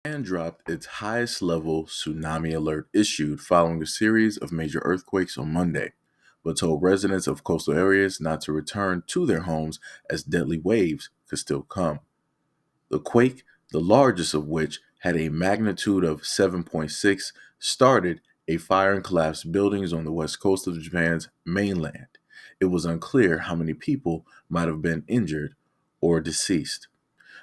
And dropped its highest level tsunami alert issued following a series of major earthquakes on Monday, but told residents of coastal areas not to return to their homes as deadly waves could still come. The quake, the largest of which had a magnitude of 7.6, started a fire and collapsed buildings on the west coast of Japan's mainland. It was unclear how many people might have been injured or deceased.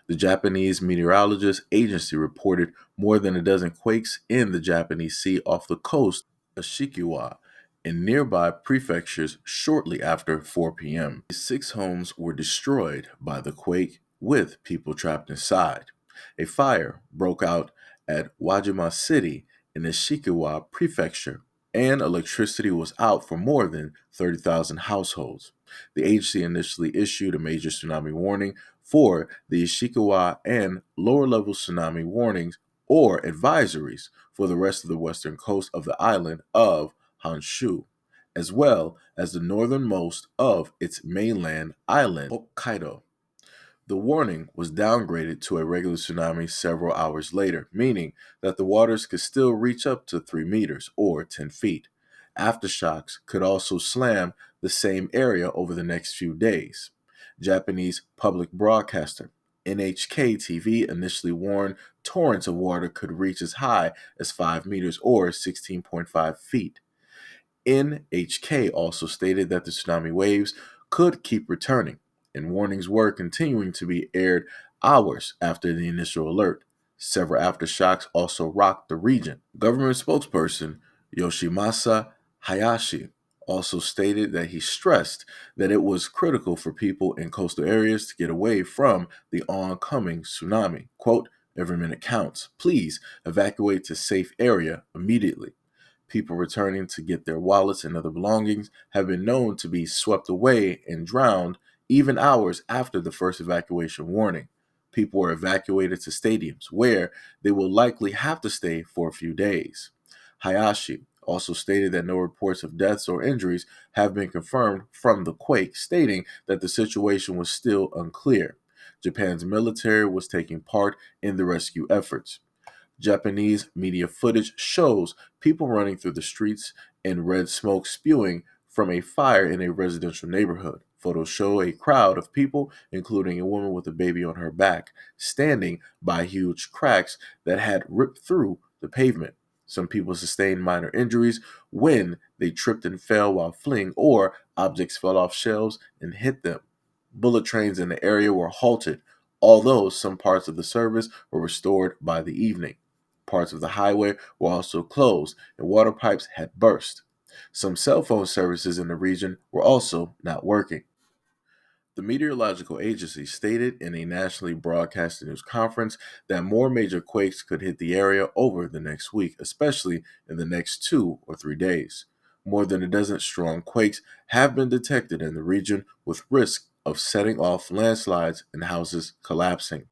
The Japanese Meteorologist Agency reported more than a dozen quakes in the Japanese Sea off the coast of Shikiwa and nearby prefectures shortly after 4 p.m. 6 homes were destroyed by the quake, with people trapped inside. A fire broke out at Wajima City in the Shikiwa prefecture, and electricity was out for more than 30,000 households. The agency initially issued a major tsunami warning for the Ishikawa and lower level tsunami warnings or advisories for the rest of the western coast of the island of Honshu, as well as the northernmost of its mainland island, Hokkaido. The warning was downgraded to a regular tsunami several hours later, meaning that the waters could still reach up to 3 meters or 10 feet. Aftershocks could also slam the same area over the next few days. Japanese public broadcaster NHK TV initially warned torrents of water could reach as high as 5 meters or 16.5 feet. NHK also stated that the tsunami waves could keep returning, and warnings were continuing to be aired hours after the initial alert. Several aftershocks also rocked the region. Government spokesperson Yoshimasa Hayashi also stated that he stressed that it was critical for people in coastal areas to get away from the oncoming tsunami. Quote, "Every minute counts. Please evacuate to safe area immediately." People returning to get their wallets and other belongings have been known to be swept away and drowned even hours after the first evacuation warning. People were evacuated to stadiums where they will likely have to stay for a few days. Hayashi also stated that no reports of deaths or injuries have been confirmed from the quake, stating that the situation was still unclear. Japan's military was taking part in the rescue efforts. Japanese media footage shows people running through the streets and red smoke spewing from a fire in a residential neighborhood. Photos show a crowd of people, including a woman with a baby on her back, standing by huge cracks that had ripped through the pavement. Some people sustained minor injuries when they tripped and fell while fleeing, or objects fell off shelves and hit them. Bullet trains in the area were halted, although some parts of the service were restored by the evening. Parts of the highway were also closed, and water pipes had burst. Some cell phone services in the region were also not working. The meteorological agency stated in a nationally broadcast news conference that more major quakes could hit the area over the next week, especially in the next 2 or 3 days. More than a dozen strong quakes have been detected in the region, with risk of setting off landslides and houses collapsing.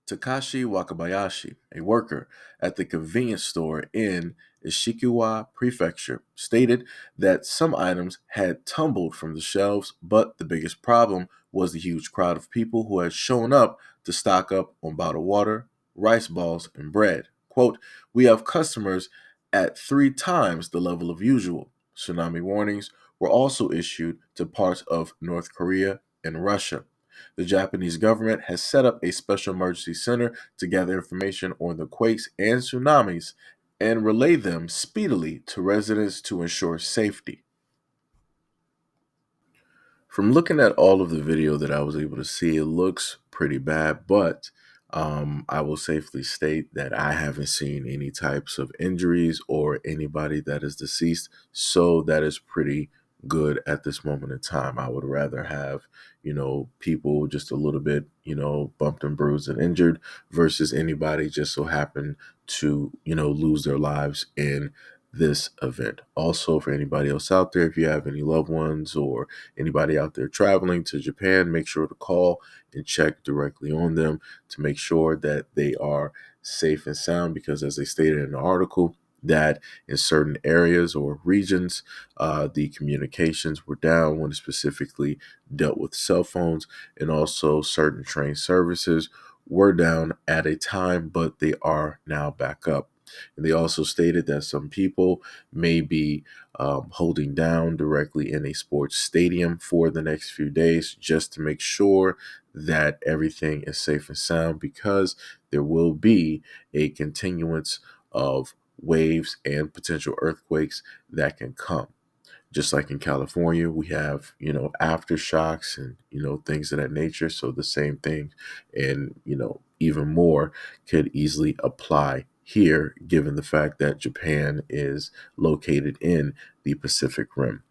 Takashi Wakabayashi, a worker at the convenience store in Ishikiwa Prefecture, stated that some items had tumbled from the shelves, but the biggest problem was the huge crowd of people who had shown up to stock up on bottled water, rice balls, and bread. Quote, "We have customers at 3 times the level of usual." Tsunami warnings were also issued to parts of North Korea and Russia. The Japanese government has set up a special emergency center to gather information on the quakes and tsunamis and relay them speedily to residents to ensure safety. From looking at all of the video that I was able to see, it looks pretty bad, but I will safely state that I haven't seen any types of injuries or anybody that is deceased, so that is pretty good at this moment in time. I would rather have, people just a little bit, bumped and bruised and injured versus anybody just so happen to, lose their lives in this event. Also, for anybody else out there, if you have any loved ones or anybody out there traveling to Japan, make sure to call and check directly on them to make sure that they are safe and sound, because as they stated in the article, that in certain areas or regions, the communications were down when it specifically dealt with cell phones, and also certain train services were down at a time, but they are now back up. And they also stated that some people may be holding down directly in a sports stadium for the next few days just to make sure that everything is safe and sound, because there will be a continuance of waves and potential earthquakes that can come. Just like in California, we have, aftershocks and, things of that nature. So the same thing and, even more could easily apply here, given the fact that Japan is located in the Pacific Rim.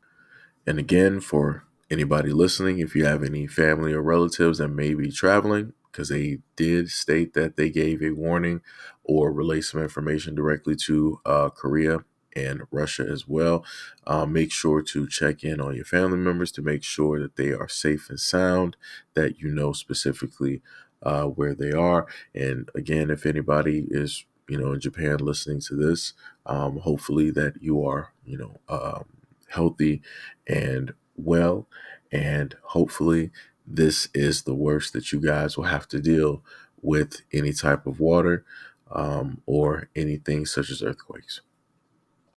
And again, for anybody listening, if you have any family or relatives that may be traveling, because they did state that they gave a warning or relay some information directly to Korea and Russia as well, make sure to check in on your family members to make sure that they are safe and sound, that you know specifically where they are. And again, if anybody is, in Japan listening to this, hopefully that you are, healthy and well, and hopefully this is the worst that you guys will have to deal with any type of water or anything such as earthquakes.